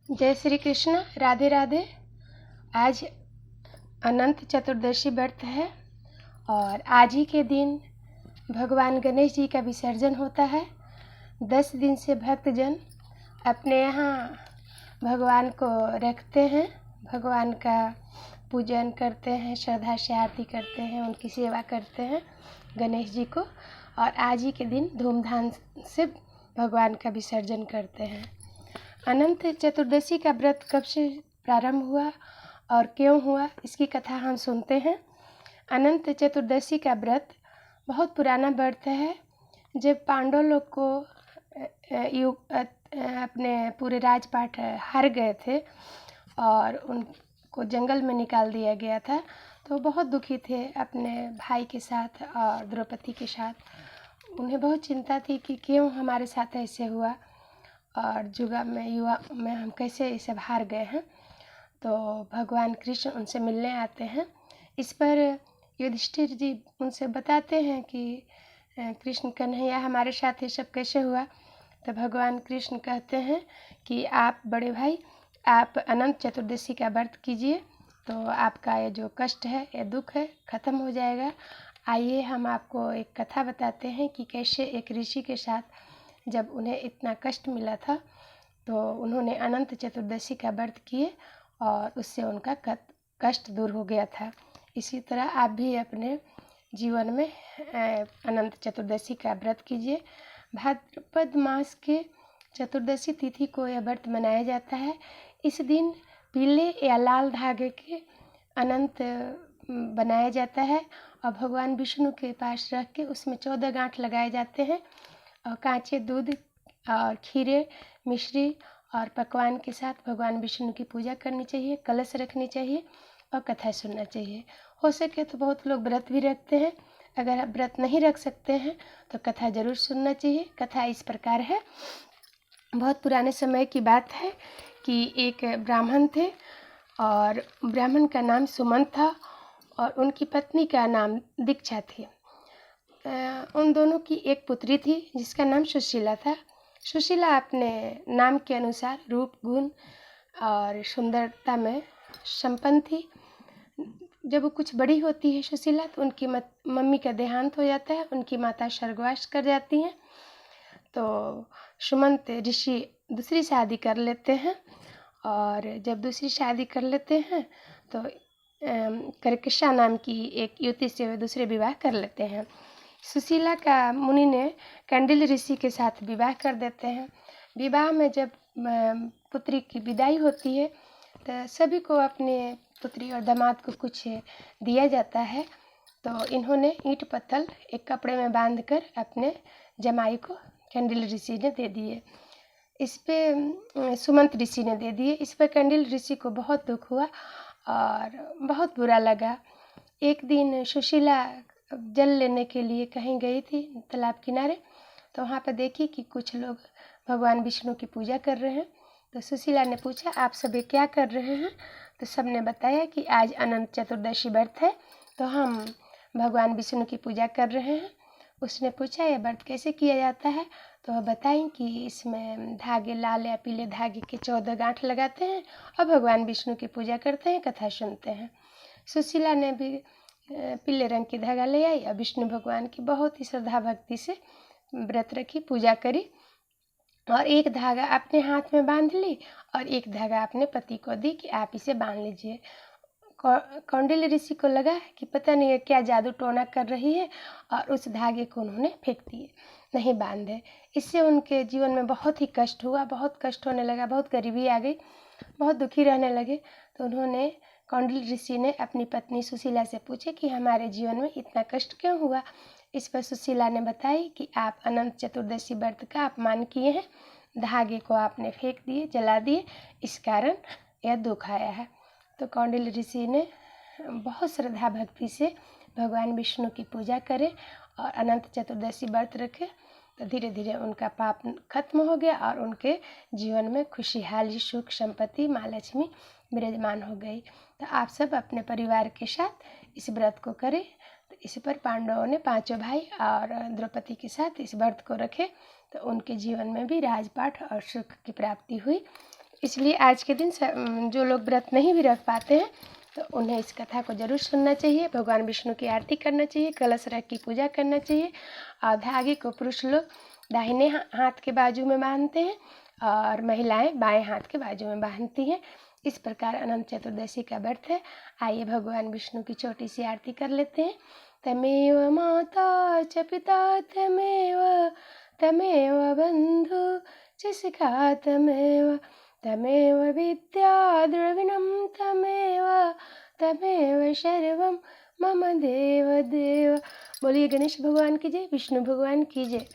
जय श्री कृष्ण। राधे राधे। आज अनंत चतुर्दशी व्रत है और आज ही के दिन भगवान गणेश जी का विसर्जन होता है। 10 दिन से भक्तजन अपने यहाँ भगवान को रखते हैं, भगवान का पूजन करते हैं, श्रद्धा से आरती करते हैं, उनकी सेवा करते हैं गणेश जी को। और आज ही के दिन धूमधाम से भगवान का विसर्जन करते हैं। अनंत चतुर्दशी का व्रत कब से प्रारंभ हुआ और क्यों हुआ, इसकी कथा हम सुनते हैं। अनंत चतुर्दशी का व्रत बहुत पुराना व्रत है। जब पांडव लोग को अपने पूरे राजपाट हार गए थे और उनको जंगल में निकाल दिया गया था, तो बहुत दुखी थे अपने भाई के साथ और द्रौपदी के साथ। उन्हें बहुत चिंता थी कि क्यों हमारे साथ ऐसे हुआ और युवा में हम कैसे ये सब हार गए हैं। तो भगवान कृष्ण उनसे मिलने आते हैं। इस पर युधिष्ठिर जी उनसे बताते हैं कि कृष्ण कन्हैया हमारे साथ ये सब कैसे हुआ। तो भगवान कृष्ण कहते हैं कि आप बड़े भाई, आप अनंत चतुर्दशी का व्रत कीजिए तो आपका ये जो कष्ट है, ये दुख है, ख़त्म हो जाएगा। आइए हम आपको एक कथा बताते हैं कि कैसे एक ऋषि के साथ जब उन्हें इतना कष्ट मिला था तो उन्होंने अनंत चतुर्दशी का व्रत किए और उससे उनका कष्ट दूर हो गया था। इसी तरह आप भी अपने जीवन में अनंत चतुर्दशी का व्रत कीजिए। भाद्रपद मास के चतुर्दशी तिथि को यह व्रत मनाया जाता है। इस दिन पीले या लाल धागे के अनंत बनाया जाता है और भगवान विष्णु के पास रख के उसमें 14 गांठ लगाए जाते हैं और कांचे दूध और खीरे, मिश्री और पकवान के साथ भगवान विष्णु की पूजा करनी चाहिए, कलश रखनी चाहिए और कथा सुनना चाहिए। हो सके तो बहुत लोग व्रत भी रखते हैं। अगर आप व्रत नहीं रख सकते हैं तो कथा ज़रूर सुनना चाहिए। कथा इस प्रकार है। बहुत पुराने समय की बात है कि एक ब्राह्मण थे और ब्राह्मण का नाम सुमंत था और उनकी पत्नी का नाम दीक्षा थी। उन दोनों की एक पुत्री थी जिसका नाम सुशीला था। सुशीला अपने नाम के अनुसार रूप, गुण और सुंदरता में संपन्न थी। जब वो कुछ बड़ी होती है सुशीला तो उनकी मम्मी का देहांत हो जाता है, उनकी माता स्वर्गवास कर जाती हैं। तो सुमंत ऋषि दूसरी शादी कर लेते हैं और जब दूसरी शादी कर लेते हैं तो करकशा नाम की एक युवती से वे दूसरे विवाह कर लेते हैं। सुशीला का मुनि ने कंडिल ऋषि के साथ विवाह कर देते हैं। विवाह में जब पुत्री की विदाई होती है तो सभी को अपने पुत्री और दामाद को कुछ दिया जाता है। तो इन्होंने ईंट पत्थर एक कपड़े में बांधकर अपने जमाई को कंडिल ऋषि ने दे दिए। इस पे सुमंत ऋषि ने दे दिए। इस पर कंडिल ऋषि को बहुत दुख हुआ और बहुत बुरा लगा। एक दिन सुशीला जल लेने के लिए कहीं गई थी तालाब किनारे, तो वहाँ पर देखी कि कुछ लोग भगवान विष्णु की पूजा कर रहे हैं। तो सुशीला ने पूछा, आप सभी क्या कर रहे हैं? तो सब ने बताया कि आज अनंत चतुर्दशी व्रत है तो हम भगवान विष्णु की पूजा कर रहे हैं। उसने पूछा, यह व्रत कैसे किया जाता है? तो वह बताएं कि इसमें धागे, लाल या पीले धागे के 14 गांठ लगाते हैं और भगवान विष्णु की पूजा करते हैं, कथा सुनते हैं। सुशीला ने भी पीले रंग की धागा ले आई और विष्णु भगवान की बहुत ही श्रद्धा भक्ति से व्रत रखी, पूजा करी और एक धागा अपने हाथ में बांध ली और एक धागा अपने पति को दी कि आप इसे बांध लीजिए। कौंडिल्य ऋषि को लगा कि पता नहीं है क्या जादू टोना कर रही है और उस धागे को उन्होंने फेंक दिए, नहीं बांधे। इससे उनके जीवन में बहुत ही कष्ट हुआ, बहुत कष्ट होने लगा, बहुत गरीबी आ गई, बहुत दुखी रहने लगे। तो उन्होंने कौंडिल्य ऋषि ने अपनी पत्नी सुशीला से पूछे कि हमारे जीवन में इतना कष्ट क्यों हुआ। इस पर सुशीला ने बताई कि आप अनंत चतुर्दशी व्रत का अपमान किए हैं, धागे को आपने फेंक दिए, जला दिए, इस कारण यह दुख आया है। तो कौंडिल्य ऋषि ने बहुत श्रद्धा भक्ति से भगवान विष्णु की पूजा करे और अनंत चतुर्दशी व्रत रखे तो धीरे धीरे उनका पाप खत्म हो गया और उनके जीवन में खुशहाली, सुख, संपत्ति, माँ लक्ष्मी विराजमान हो गई। तो आप सब अपने परिवार के साथ इस व्रत को करें। तो इस पर पांडवों ने 5 भाई और द्रौपदी के साथ इस व्रत को रखे तो उनके जीवन में भी राजपाट और सुख की प्राप्ति हुई। इसलिए आज के दिन जो लोग व्रत नहीं भी रख पाते हैं तो उन्हें इस कथा को जरूर सुनना चाहिए। भगवान विष्णु की आरती करना चाहिए, कलश रख की पूजा करना चाहिए। और धागे को पुरुष लोग दाहिने हाथ के बाजू में बांधते हैं और महिलाएं बाएं हाथ के बाजू में बांधती हैं। इस प्रकार अनंत चतुर्दशी का व्रत है। आइए भगवान विष्णु की छोटी सी आरती कर लेते हैं। तमेव माता च पिता तमेव बंधु च सखा तमेव विद्या द्रविणं तमेव सर्वं मम देव देव। बोलिए गणेश भगवान की जय, विष्णु भगवान की जय।